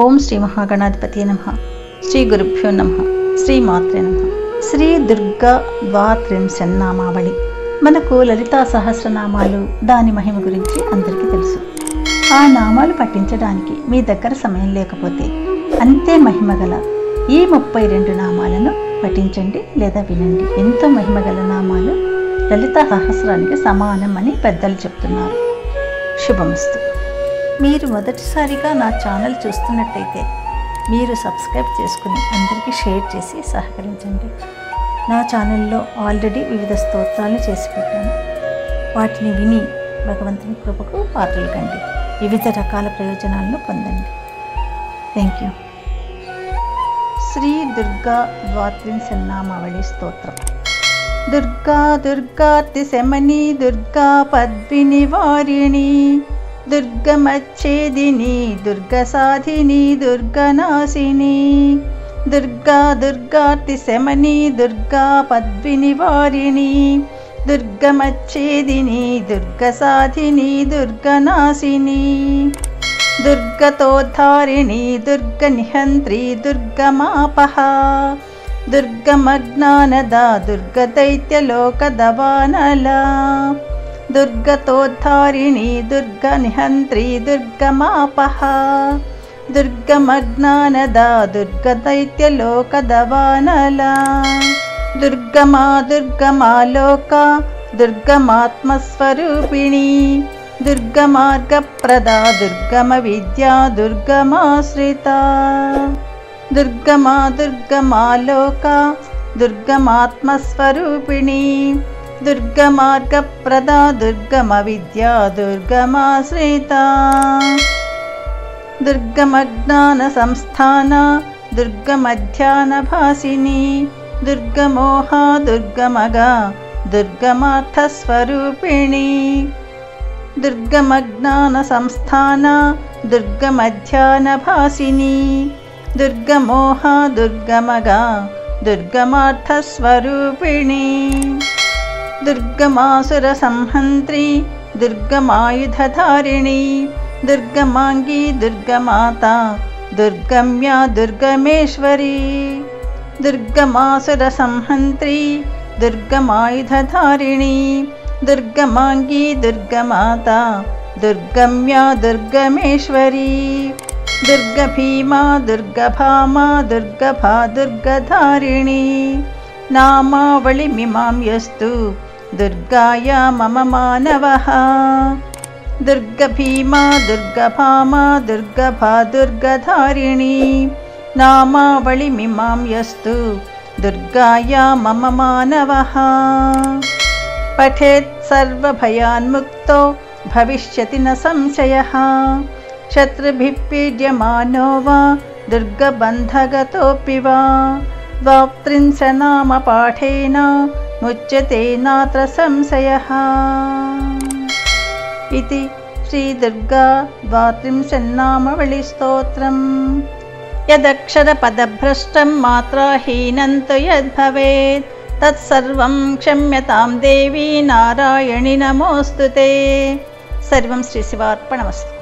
ఓం శ్రీ మహాగణాధిపతి నమః. శ్రీ గురుభ్యో నమః. శ్రీ మాత్రే నమః. శ్రీ దుర్గా ద్వాత్రింశన్నామావళి. మనకు లలితా సహస్రనామాలు, దాని మహిమ గురించి అందరికీ తెలుసు. ఆ నామాలు పఠించడానికి మీ దగ్గర సమయం లేకపోతే అంతే మహిమగల ఈ 32 నామాలను పఠించండి లేదా వినండి. ఎంతో మహిమగల నామాలు లలితా సహస్రానికి సమానం అని పెద్దలు చెప్తున్నారు. శుభమస్తు. మీరు మొదటిసారిగా నా ఛానల్ చూస్తున్నట్టయితే మీరు సబ్స్క్రైబ్ చేసుకుని అందరికీ షేర్ చేసి సహకరించండి. నా ఛానల్లో ఆల్రెడీ వివిధ స్తోత్రాలను చేసి పెట్టాను. వాటిని విని భగవంతుని కృపకు పాత్రలు కండి. వివిధ రకాల ప్రయోజనాలను పొందండి. Thank you. శ్రీ దుర్గా ద్వాత్రింశన్నామావళి స్తోత్రం. దుర్గా దుర్గార్తిశమని దుర్గా పద్వినివారిణి దుర్గమచ్ఛేదిని దుర్గసాధిని దుర్గనాశిని. దుర్గా దుర్గార్తిశమని దుర్గా పద్వినివారిణి దుర్గమచ్ఛేదిని దుర్గసాధిని దుర్గనాశిని. దుర్గతోద్ధారిణి దుర్గనిహంత్రి దుర్గమాపహ దుర్గమజ్ఞానదా దుర్గదైత్యలోకదవానలా. దుర్గతోద్ధారిణి దుర్గనిహంత్రి దుర్గమాపహ దుర్గమజ్ఞానదా దుర్గదైత్యలోకదవానలా. దుర్గమా దుర్గమాలోక దుర్గమాత్మస్వరూపిణి దుర్గమార్గప్రదా దుర్గమ విద్యా దుర్గమాశ్రిత. దుర్గమా దుర్గమాలోక దుర్గమాత్మస్వరూపిణి దుర్గమార్గప్రదా దుర్గమ విద్యా దుర్గమాశ్రిత. దుర్గమజ్ఞాన సంస్థాన దుర్గమధ్యానభాసిని దుర్గమోహ దుర్గమగా దుర్గమార్థస్వరూపిణి. దుర్గమజ్ఞాన సంస్థాన దుర్గమధ్యానభాసిని దుర్గమోహ దుర్గమగా దుర్గమార్థస్వరూపిణి. దుర్గమాసుర సంహంత్రి దుర్గమాయుధధారిణి దుర్గమాంగి దుర్గమాత దుర్గమ్యా దుర్గమేశ్వరి. దుర్గమాసుర సంహంత్రి దుర్గమాయుధధారిణి దుర్గమాంగి దుర్గమాత దుర్గమ్యా దుర్గమేశ్వరి. దుర్గభీమా దుర్గభామా దుర్గభా దుర్గధారిణి నామావళిమిమాం యస్తు దుర్గాయా మమ మానవః. దుర్గభీమా దుర్గభామా దుర్గభా దుర్గధారిణి నామావళిమిమాం యస్తు దుర్గాయా మమ మానవః. పఠేత్ సర్వభయాన్ముక్తో భవిష్యతి న సంశయః. శత్రుభిః పీడ్యమానో వా దుర్గబంధగతోऽపి వా ద్వాత్రింశనామపాఠేన ముచ్యతే నాత్ర సంశయః. ఇది శ్రీ దుర్గా ద్వాత్రింశన్నామావళి స్తోత్రం. యదక్షరపదభ్రష్టం మాత్రాహీనం తు యద్భవేత్ తత్సర్వం క్షమ్యతాం దేవి నారాయణి నమోస్తుతే. సర్వం శ్రీ శివార్పణమస్తు.